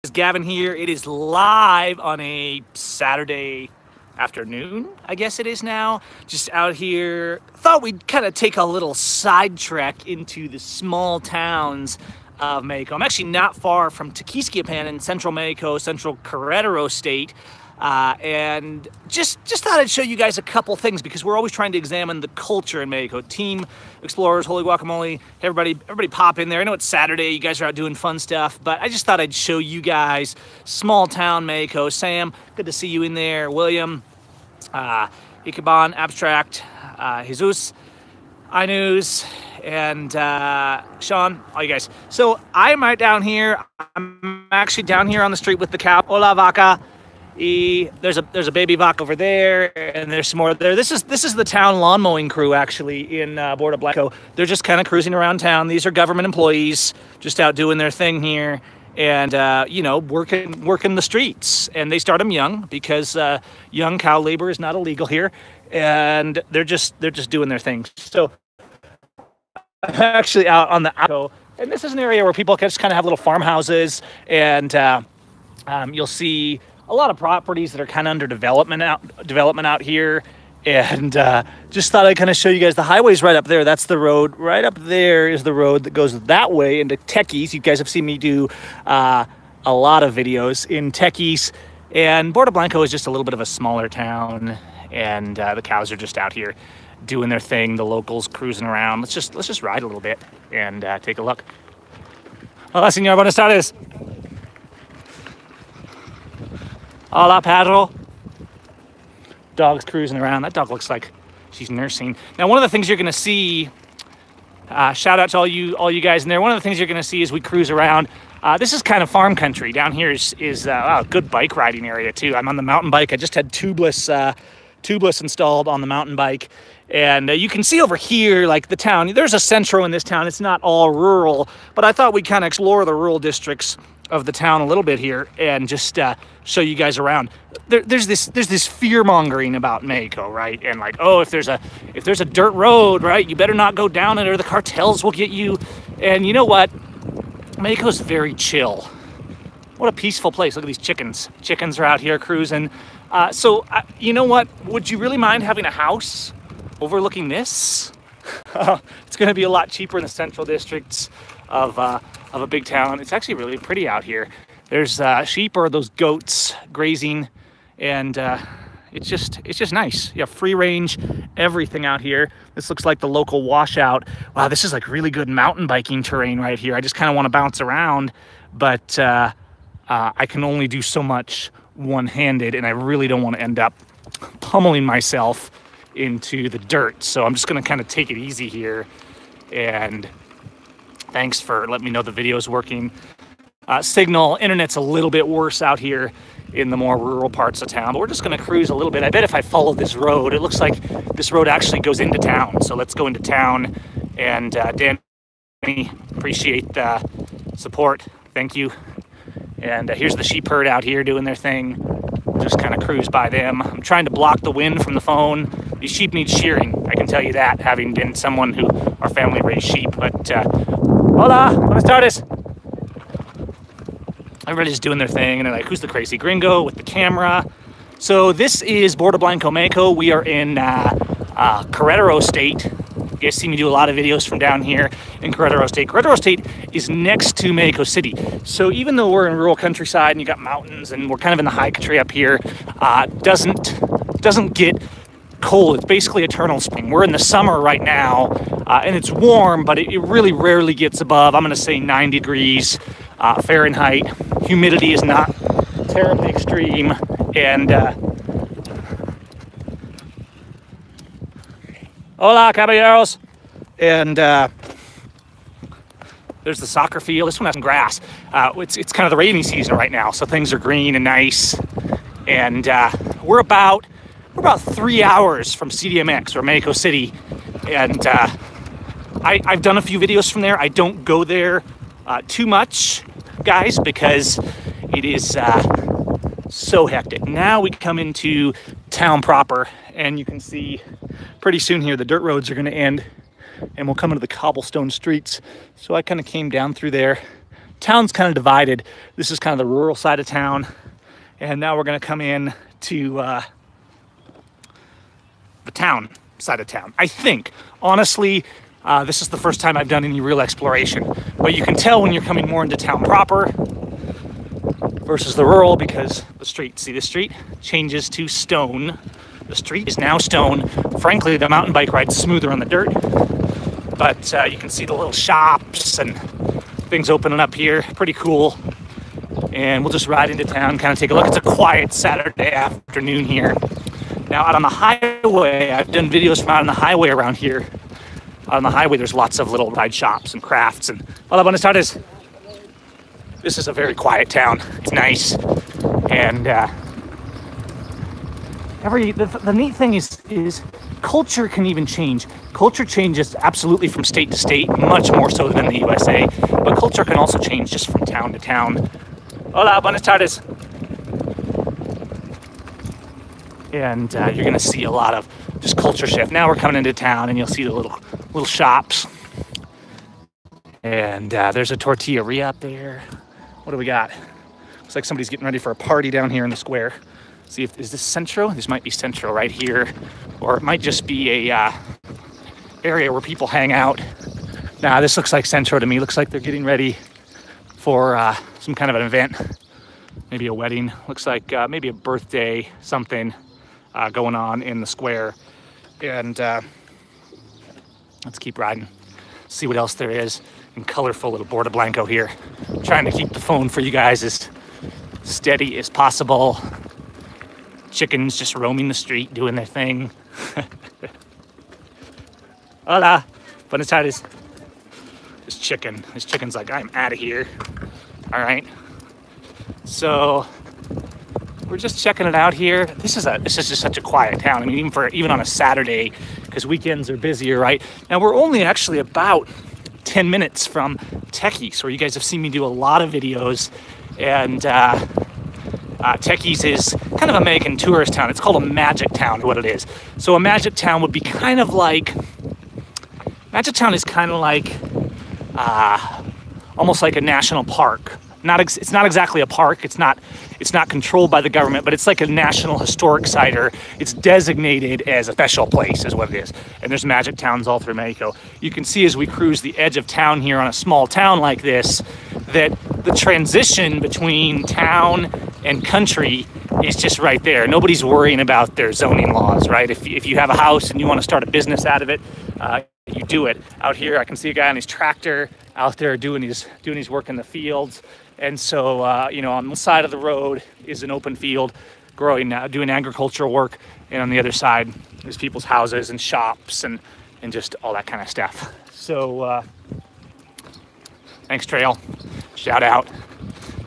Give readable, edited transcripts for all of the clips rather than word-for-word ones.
It's Gavin here. It is live on a Saturday afternoon, I guess it is now. Just out here. Thought we'd kind of take a little sidetrack into the small towns of Mexico. I'm actually not far from Tequisquiapan in central Mexico, central Querétaro state. And just thought I'd show you guys a couple things because we're always trying to examine the culture in Mexico. Team Explorers, Holy Guacamole, everybody pop in there. I know it's Saturday, you guys are out doing fun stuff, but I just thought I'd show you guys small town Mexico. Sam, good to see you in there. William, Ikeban, Abstract, Jesus, Inus, and Sean, all you guys. So I'm right down here. I'm actually down here on the street with the cow. Hola, vaca. There's a baby vaca over there, and there's some more there. This is the town lawn mowing crew actually in Bordo Blanco. They're just kind of cruising around town. These are government employees just out doing their thing here, and you know, working the streets. And they start them young because young cow labor is not illegal here, and they're just doing their thing. So I'm actually out on the Alco, and this is an area where people just kind of have little farmhouses, and you'll see a lot of properties that are kind of under development out here. And just thought I'd kind of show you guys the highways right up there. That's the road. Right up there is the road that goes that way into Tequis. You guys have seen me do a lot of videos in Tequis. And Bordo Blanco is just a little bit of a smaller town. And the cows are just out here doing their thing. The locals cruising around. Let's just ride a little bit and take a look. Hola, señor. Buenas tardes. Hola, Pedro. Dog's cruising around. That dog looks like she's nursing. Now, one of the things you're going to see, shout out to all you guys in there. One of the things you're going to see as we cruise around, this is kind of farm country. Down here is a good bike riding area, too. I'm on the mountain bike. I just had tubeless installed on the mountain bike. And you can see over here, like the town, there's a centro in this town. It's not all rural, but I thought we'd kind of explore the rural districts of the town a little bit here and just show you guys around. There's this fear mongering about Mexico, right? And like, oh, if there's a dirt road, right, you better not go down it or the cartels will get you. And you know what? Mexico's very chill. What a peaceful place. Look at these chickens. Chickens are out here cruising. So you know what? Would you really mind having a house overlooking this? It's going to be a lot cheaper in the central districts of a big town. It's actually really pretty out here. There's sheep or those goats grazing, and it's just nice. You have free range everything out here. This looks like the local washout. Wow, this is like really good mountain biking terrain right here. I just kind of want to bounce around, but I can only do so much one-handed, and I really don't want to end up pummeling myself into the dirt. So I'm just going to kind of take it easy here. And thanks for letting me know the video is working. Signal, internet's a little bit worse out here in the more rural parts of town, but we're just going to cruise a little bit. I bet if I follow this road, it looks like this road actually goes into town. So let's go into town. And Danny, appreciate the support. Thank you. And here's the sheep herd out here doing their thing. Just kind of cruise by them. I'm trying to block the wind from the phone. These sheep need shearing, I can tell you that, having been someone who, our family raised sheep. But, hola, buenas tardes. Everybody's doing their thing, and they're like, who's the crazy gringo with the camera? So this is Bordo Blanco, Mexico. We are in Querétaro State. You guys see me do a lot of videos from down here in Querétaro State. Querétaro State is next to Mexico City. So even though we're in rural countryside and you got mountains and we're kind of in the high country up here, doesn't get cold. It's basically eternal spring. We're in the summer right now, and it's warm, but it really rarely gets above, I'm going to say 90 degrees Fahrenheit. Humidity is not terribly extreme, and hola, caballeros. And there's the soccer field. This one has some grass. It's kind of the rainy season right now, so things are green and nice. And we're about 3 hours from CDMX or Mexico City, and I've done a few videos from there. I don't go there too much, guys, because it is so hectic. Now we come into town proper, and you can see pretty soon here the dirt roads are going to end, and we'll come into the cobblestone streets. So I kind of came down through there town's kind of divided. This is kind of the rural side of town. And now we're gonna come in to the town side of town, I think. Honestly, this is the first time I've done any real exploration, but you can tell when you're coming more into town proper versus the rural, because the street, see the street changes to stone. The street is now stone. Frankly, the mountain bike ride's smoother on the dirt, but you can see the little shops and things opening up here. Pretty cool. And we'll just ride into town, kind of take a look. It's a quiet Saturday afternoon here. Now, out on the highway, I've done videos from out on the highway around here. Out on the highway, there's lots of little ride shops and crafts. And hola, buenas tardes. This is a very quiet town. It's nice. And the neat thing is culture can even change. Culture changes absolutely from state to state, much more so than the USA. But culture can also change just from town to town. Hola, buenas tardes. And you're gonna see a lot of just culture shift. Now we're coming into town and you'll see the little shops. And there's a tortilleria up there. What do we got? Looks like somebody's getting ready for a party down here in the square. See if, is this Centro? This might be Centro right here. Or it might just be a area where people hang out. Nah, this looks like Centro to me. Looks like they're getting ready for some kind of an event. Maybe a wedding. Looks like maybe a birthday, something going on in the square. And let's keep riding. See what else there is in colorful little Bordo Blanco here. I'm trying to keep the phone for you guys as steady as possible. Chickens just roaming the street, doing their thing. Hola, buenas tardes. This chicken's like, I'm out of here. All right. So we're just checking it out here. This is just such a quiet town. I mean, even on a Saturday, because weekends are busier, right? Now we're only actually about 10 minutes from Techies, where you guys have seen me do a lot of videos. And Techies is kind of a Mexican tourist town. It's called a magic town, what it is. So a magic town would be kind of like, magic town is kind of like, almost like a national park. It's not exactly a park. It's not controlled by the government, but it's like a national historic site, or it's designated as a special place is what it is. And there's magic towns all through Mexico. You can see as we cruise the edge of town here on a small town like this, that the transition between town and country is just right there. Nobody's worrying about their zoning laws, right? If you have a house and you want to start a business out of it, you do it. Out here, I can see a guy on his tractor out there doing his work in the fields. And so, you know, on the side of the road is an open field, doing agricultural work. And on the other side, there's people's houses and shops and just all that kind of stuff. So, thanks, Trail. Shout out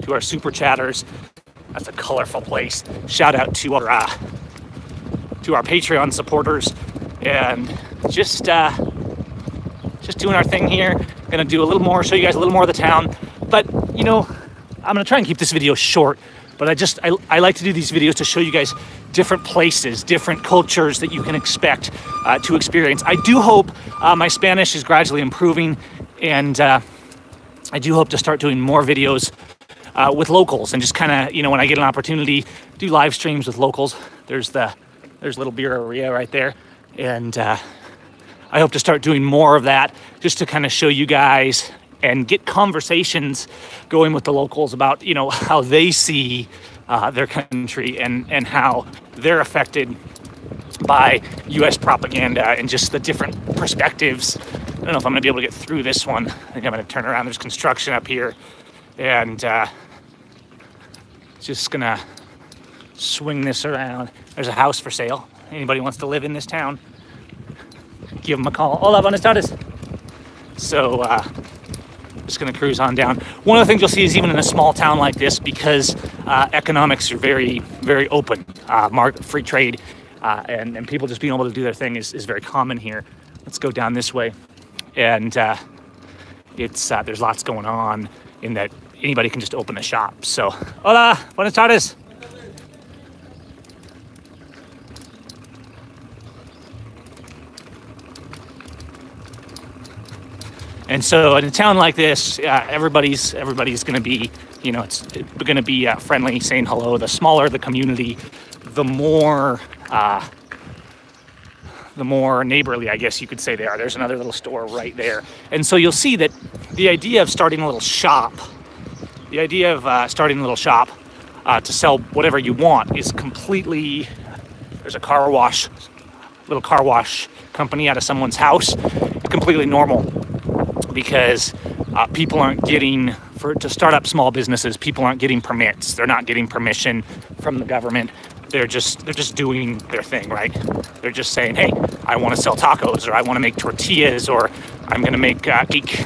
to our super chatters. That's a colorful place. Shout out to our Patreon supporters, and just doing our thing here. Gonna do a little more, show you guys a little more of the town. But you know, I'm gonna try and keep this video short. But I like to do these videos to show you guys different places, different cultures that you can expect to experience. I do hope my Spanish is gradually improving, and I do hope to start doing more videos with locals, and just kind of, you know, when I get an opportunity, do live streams with locals. There's little birreria right there, and I hope to start doing more of that, just to kind of show you guys and get conversations going with the locals about, you know, how they see their country and how they're affected by U.S. propaganda and just the different perspectives. I don't know if I'm gonna be able to get through this one. I think I'm gonna turn around. There's construction up here, and just gonna swing this around. There's a house for sale. Anybody wants to live in this town, give them a call. Hola, buenas tardes. So, just gonna cruise on down. One of the things you'll see is even in a small town like this, because economics are very, very open, free trade, and people just being able to do their thing is very common here. Let's go down this way. And there's lots going on in that anybody can just open a shop. So, hola, buenas tardes. And so in a town like this, everybody's going to be, you know, it's going to be friendly, saying hello. The smaller the community, the more neighborly, I guess you could say they are. There's another little store right there. And so you'll see that the idea of starting a little shop, to sell whatever you want is completely, there's a little car wash company out of someone's house. It's completely normal because people aren't getting, to start up small businesses, people aren't getting permits. They're not getting permission from the government. They're just doing their thing, right? They're just saying, hey, I want to sell tacos, or I want to make tortillas, or I'm going to make cake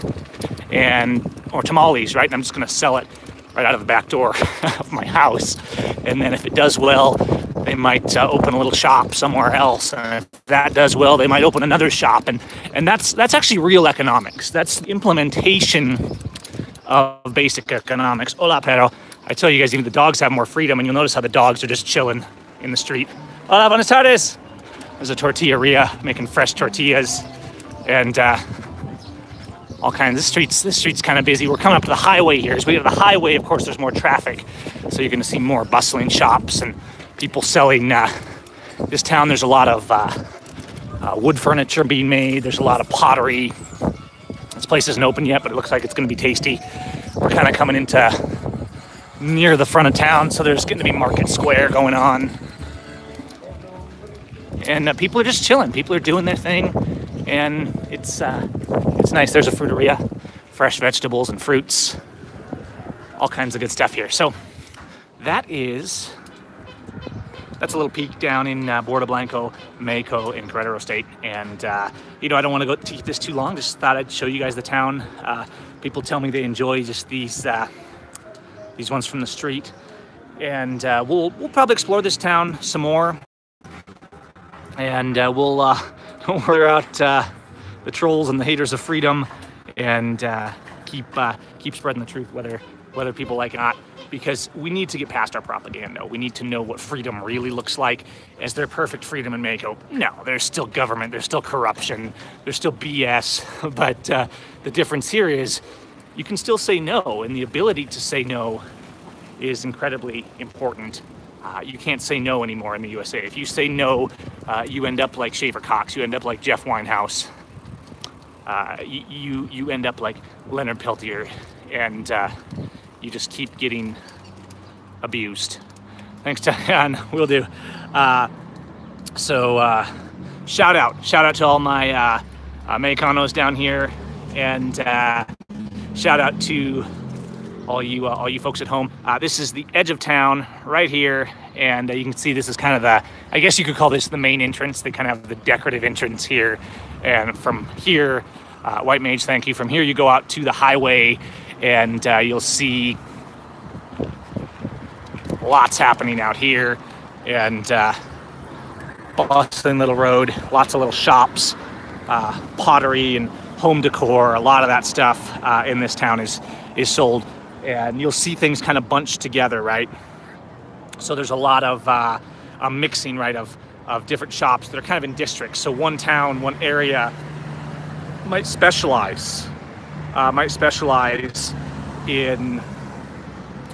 or tamales, right? And I'm just going to sell it right out of the back door of my house. And then if it does well, they might open a little shop somewhere else. And if that does well, they might open another shop. And that's actually real economics. That's the implementation of basic economics. Hola, perro. I tell you guys, even the dogs have more freedom, and you'll notice how the dogs are just chilling in the street. Hola, buenas tardes. There's a tortilleria making fresh tortillas, and all kinds. This street's kind of busy. We're coming up to the highway here. As we get to the highway, of course, there's more traffic, so you're going to see more bustling shops and people selling. This town, there's a lot of wood furniture being made. There's a lot of pottery. This place isn't open yet, but it looks like it's going to be tasty. We're kind of coming into near the front of town, so there's going to be Market Square going on. And people are just chilling. People are doing their thing, and it's nice. There's a fruiteria, fresh vegetables and fruits, all kinds of good stuff here. So that's a little peek down in Bordo Blanco, Mexico, in Querétaro State. And you know, I don't want to keep this too long. Just thought I'd show you guys the town. People tell me they enjoy just these ones from the street, and we'll probably explore this town some more. And we'll wear out the trolls and the haters of freedom, and keep spreading the truth, whether people like it or not, because we need to get past our propaganda. We need to know what freedom really looks like. Is there perfect freedom in Mexico? No, there's still government, there's still corruption, there's still BS, but the difference here is you can still say no, and the ability to say no is incredibly important. You can't say no anymore in the USA. If you say no, you end up like Shaver Cox. You end up like Jeff Winehouse. You end up like Leonard Peltier, and you just keep getting abused. Thanks, Diane. Will do. So shout out to all my Mexicanos down here, and shout out to all you folks at home. This is the edge of town right here, and you can see this is kind of I guess you could call this the main entrance. They kind of have the decorative entrance here, and from here, White Mage, thank you. From here, you go out to the highway, and you'll see lots happening out here, and bustling little road, lots of little shops, pottery and home decor. A lot of that stuff in this town is sold. And you'll see things kind of bunched together, right? So there's a lot of a mixing, right, of different shops that are kind of in districts. So one town, one area might specialize in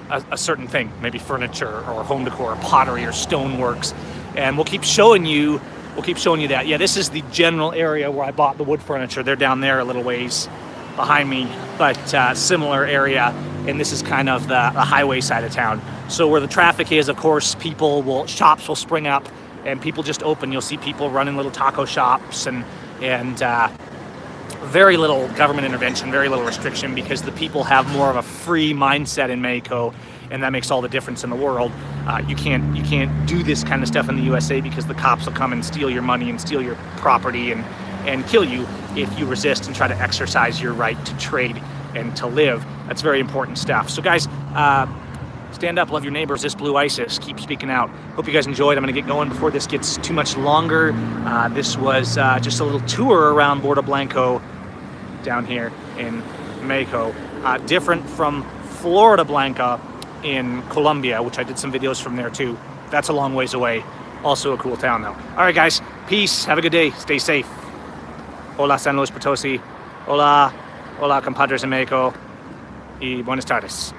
a certain thing, maybe furniture or home decor, or pottery or stoneworks. And we'll keep showing you that. Yeah, this is the general area where I bought the wood furniture. They're down there a little ways behind me, but similar area. And this is kind of the highway side of town. So where the traffic is, of course, shops will spring up, and people just open. You'll see people running little taco shops, and very little government intervention, very little restriction, because the people have more of a free mindset in Mexico, and that makes all the difference in the world. You can't do this kind of stuff in the USA because the cops will come and steal your money and steal your property and kill you if you resist and try to exercise your right to trade and to live. That's very important stuff. So guys, stand up, love your neighbors. This Blue ISIS, keep speaking out. Hope you guys enjoyed. I'm gonna get going before this gets too much longer. This was just a little tour around Bordo Blanco down here in Mexico. Different from Florida Blanca in Colombia, which I did some videos from there too. That's a long ways away. Also a cool town though. All right guys, peace, have a good day, stay safe. Hola San Luis Potosi, hola. Hola, compadres en Mexico. Y buenas tardes.